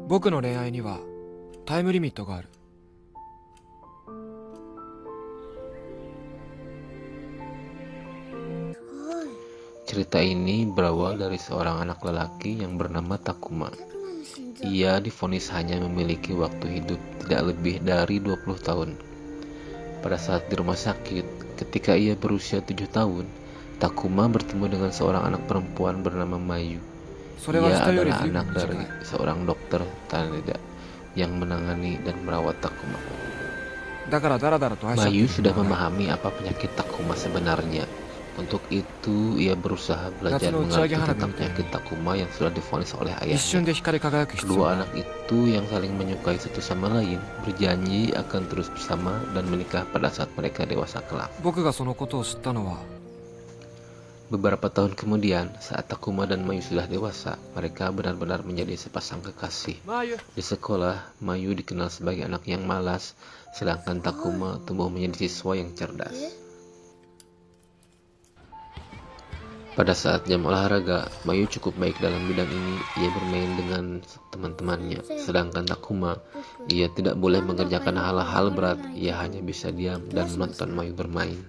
僕の恋愛にはタイムリミットがある。Cerita ini berawal dari seorang anak lelaki yang bernama Takuma. Ia divonis hanya memiliki waktu hidup tidak lebih dari 20 tahun. Pada saat di rumah sakit, ketika ia berusia 7 tahun, Takuma bertemu dengan seorang anak perempuan bernama Mayu. Ia adalah anak dari seorang dokter Taneda yang menangani dan merawat Takuma. Mayu sudah memahami apa penyakit Takuma sebenarnya. Untuk itu, ia berusaha belajar mengerti tentang penyakit Takuma yang sudah divonis oleh ayahnya. Kedua anak itu yang saling menyukai satu sama lain berjanji akan terus bersama dan menikah pada saat mereka dewasa kelak. Beberapa tahun kemudian, saat Takuma dan Mayu sudah dewasa, mereka benar-benar menjadi sepasang kekasih. Di sekolah, Mayu dikenal sebagai anak yang malas, sedangkan Takuma tumbuh menjadi siswa yang cerdas. Pada saat jam olahraga, Mayu cukup baik dalam bidang ini. Ia bermain dengan teman-temannya. Sedangkan Takuma, ia tidak boleh mengerjakan hal-hal berat. Ia hanya bisa diam dan menonton Mayu bermain.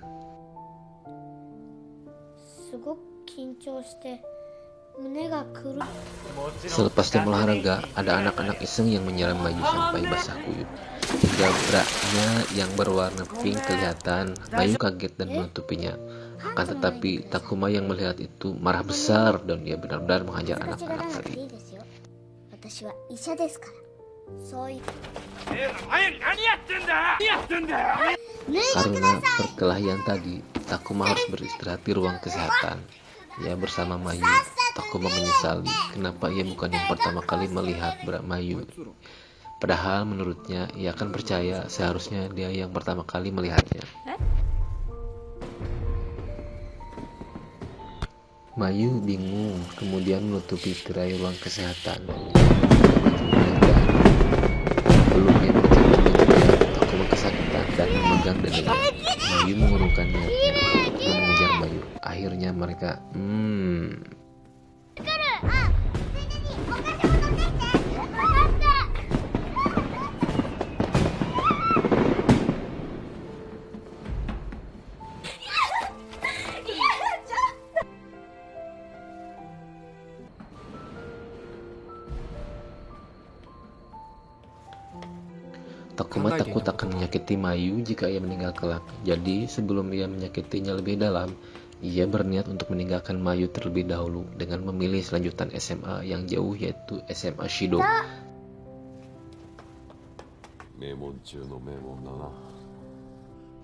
Selepas jam olahraga, ada anak-anak iseng yang menyerang Mayu sampai basah kuyup. Hingga beraknya yang berwarna pink kelihatan. Mayu kaget dan menutupinya. Akan tetapi Takuma yang melihat itu marah besar dan dia benar-benar menghajar anak-anak tadi. Karena perkelahian tadi, Takuma harus beristirahat di ruang kesehatan. Ia bersama Mayu. Takuma menyesali kenapa ia bukan yang pertama kali melihat Mayu. Padahal menurutnya ia akan percaya seharusnya dia yang pertama kali melihatnya. Mayu bingung, kemudian menutupi tirai ruang kesehatan. Belum ia mencari Takuma kesakitan dan memegang dadanya. Mayu mengurungkan niatnya dan mengejar Mayu. Akhirnya mereka Takuma takut akan menyakiti Mayu jika ia meninggal kelak. Jadi sebelum ia menyakitinya lebih dalam, ia berniat untuk meninggalkan Mayu terlebih dahulu dengan memilih selanjutan SMA yang jauh, yaitu SMA Shido.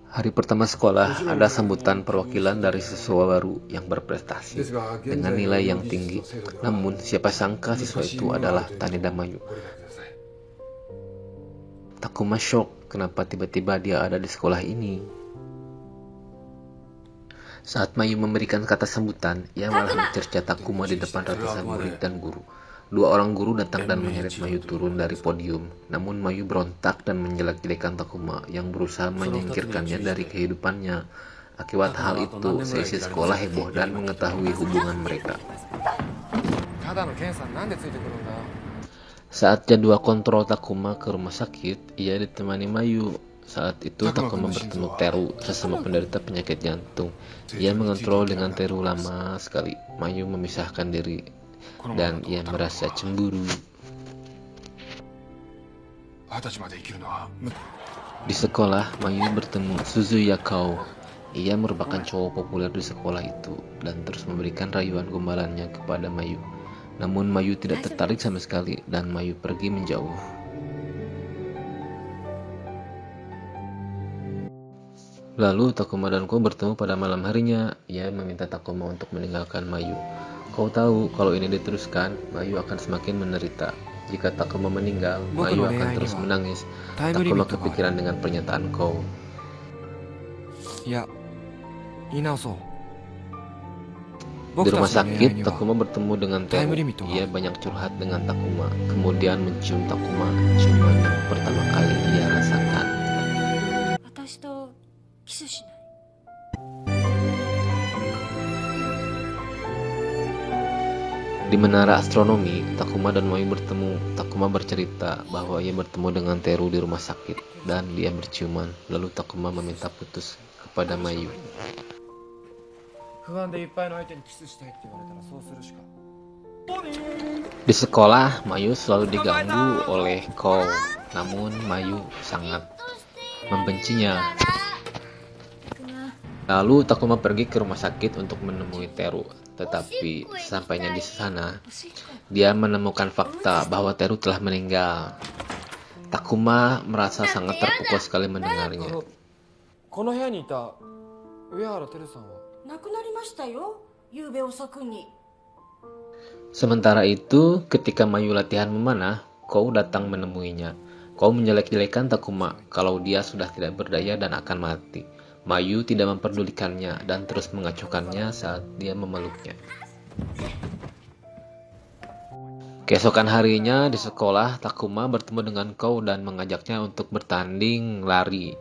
Hari pertama sekolah, ada sambutan perwakilan dari siswa baru yang berprestasi dengan nilai yang tinggi. Namun siapa sangka siswa itu adalah Taneda Mayu. Takuma shock kenapa tiba-tiba dia ada di sekolah ini. Saat Mayu memberikan kata sambutan, ia malah mencerca Takuma di depan ratusan murid dan guru. Dua orang guru datang dan menyeret Mayu turun dari podium. Namun Mayu berontak dan menjelek-jelekan Takuma yang berusaha menyingkirkannya dari kehidupannya. Akibat hal itu, seisi sekolah heboh dan mengetahui hubungan mereka. Saat jadwal kontrol Takuma ke rumah sakit, ia ditemani Mayu. Saat itu Takuma bertemu Teru, sesama penderita penyakit jantung. Ia mengontrol dengan Teru lama sekali. Mayu memisahkan diri dan ia merasa cemburu. Di sekolah, Mayu bertemu Suzuya Kao. Ia merupakan cowok populer di sekolah itu dan terus memberikan rayuan gombalannya kepada Mayu. Namun Mayu tidak tertarik sama sekali dan Mayu pergi menjauh. Lalu Takuma dan Ko bertemu pada malam harinya. Ia meminta Takuma untuk meninggalkan Mayu. Kau tahu kalau ini diteruskan, Mayu akan semakin menderita. Jika Takuma meninggal, Mayu akan terus menangis. Takuma kepikiran dengan pernyataan Ko. Di rumah sakit, Takuma bertemu dengan Teru. Ia banyak curhat dengan Takuma, kemudian mencium Takuma, ciuman yang pertama kali ia rasakan. Di menara astronomi, Takuma dan Mayu bertemu. Takuma bercerita bahwa ia bertemu dengan Teru di rumah sakit dan dia berciuman. Lalu Takuma meminta putus kepada Mayu. 不安でいっぱいの相手にキスしたいって言われたらそうするしか。 Di sekolah, Mayu selalu diganggu oleh Kou. Namun Mayu sangat membencinya. Lalu Takuma pergi ke rumah sakit untuk menemui Teru. Tetapi sampainya di sana, dia menemukan fakta bahwa Teru telah meninggal. Takuma merasa sangat terpukul sekali mendengarnya. この部屋にいた上原てるさんは亡くなりましたよ。夕べ遅くに。 Sementara itu, ketika Mayu latihan memanah, Kou datang menemuinya. Kou menjelek-jelekan Takuma kalau dia sudah tidak berdaya dan akan mati. Mayu tidak memperdulikannya dan terus mengacuhkannya saat dia memeluknya. Keesokan harinya di sekolah, Takuma bertemu dengan Kou dan mengajaknya untuk bertanding lari.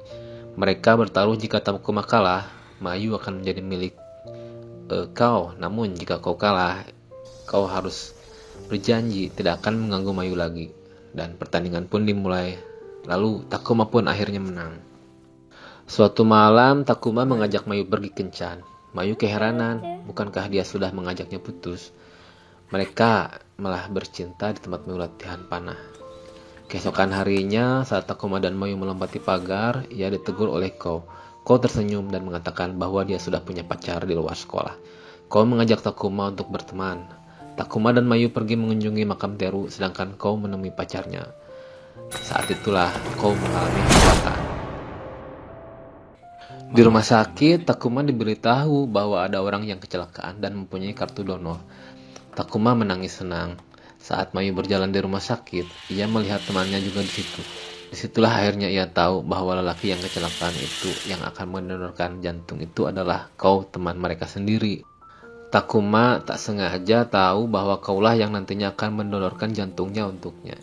Mereka bertaruh jika Takuma kalah, Mayu akan menjadi milik kau. Namun jika kau kalah, kau harus berjanji tidak akan mengganggu Mayu lagi. Dan pertandingan pun dimulai. Lalu Takuma pun akhirnya menang. Suatu malam Takuma mengajak Mayu pergi kencan. Mayu keheranan, bukankah dia sudah mengajaknya putus? Mereka malah bercinta di tempat Mayu latihan panah. Keesokan harinya saat Takuma dan Mayu melompati pagar, ia ditegur oleh Kou. Kou tersenyum dan mengatakan bahwa dia sudah punya pacar di luar sekolah. Kou mengajak Takuma untuk berteman. Takuma dan Mayu pergi mengunjungi makam Teru, sedangkan Kou menemui pacarnya. Saat itulah Kou mengalami kecelakaan. Di rumah sakit, Takuma diberitahu bahwa ada orang yang kecelakaan dan mempunyai kartu donor. Takuma menangis senang. Saat Mayu berjalan di rumah sakit, ia melihat temannya juga di situ. Disitulah akhirnya ia tahu bahwa lelaki yang kecelakaan itu yang akan mendonorkan jantung itu adalah Kou, teman mereka sendiri. Takuma tak sengaja tahu bahwa Koulah yang nantinya akan mendonorkan jantungnya untuknya.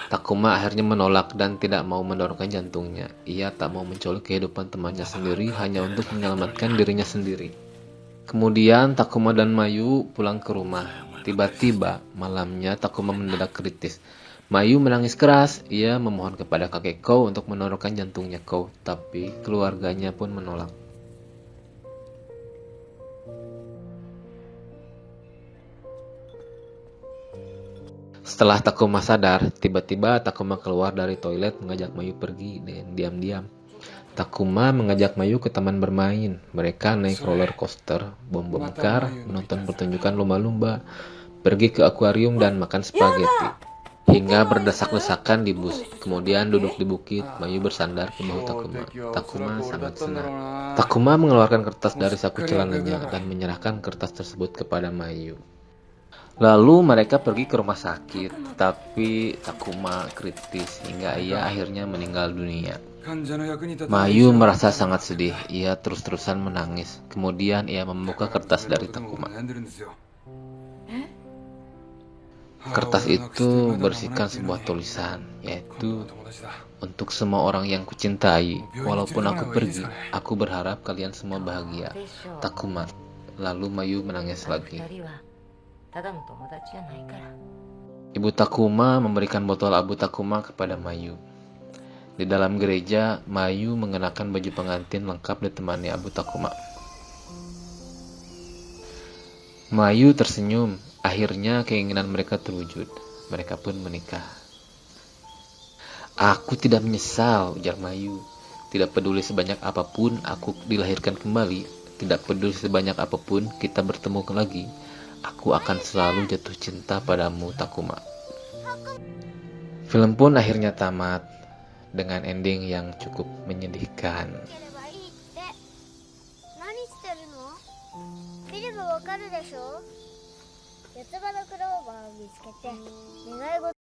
Takuma akhirnya menolak dan tidak mau mendonorkan jantungnya. Ia tak mau mencolok kehidupan temannya sendiri hanya untuk menyelamatkan dirinya sendiri. Kemudian Takuma dan Mayu pulang ke rumah. Tiba-tiba malamnya Takuma mendadak kritis. Mayu menangis keras. Ia memohon kepada kakek Kou untuk mendonorkan jantungnya Kou, tapi keluarganya pun menolak. Setelah Takuma sadar, tiba-tiba Takuma keluar dari toilet mengajak Mayu pergi dengan diam-diam. Takuma mengajak Mayu ke taman bermain. Mereka naik roller coaster, bom-bom mekar, menonton pertunjukan lumba-lumba, pergi ke akuarium dan makan spaghetti. Hingga berdesak-desakan di bus. Kemudian duduk di bukit, Mayu bersandar ke bahu Takuma. Takuma sangat senang. Takuma mengeluarkan kertas dari saku celananya dan menyerahkan kertas tersebut kepada Mayu. Lalu mereka pergi ke rumah sakit, tapi Takuma kritis hingga ia akhirnya meninggal dunia. Mayu merasa sangat sedih, ia terus-terusan menangis. Kemudian ia membuka kertas dari Takuma. Kertas itu berisikan sebuah tulisan, yaitu untuk semua orang yang kucintai, walaupun aku pergi, aku berharap kalian semua bahagia. Takuma. Lalu Mayu menangis lagi. Ibu Takuma memberikan botol abu Takuma kepada Mayu. Di dalam gereja, Mayu mengenakan baju pengantin lengkap ditemani abu Takuma. Mayu tersenyum. Akhirnya keinginan mereka terwujud. Mereka pun menikah. Aku tidak menyesal, ujar Mayu. Tidak peduli sebanyak apapun aku dilahirkan kembali, tidak peduli sebanyak apapun kita bertemu lagi, aku akan selalu jatuh cinta padamu, Takuma. Film pun akhirnya tamat dengan ending yang cukup menyedihkan. 四つ葉のクローバーを見つけて願い事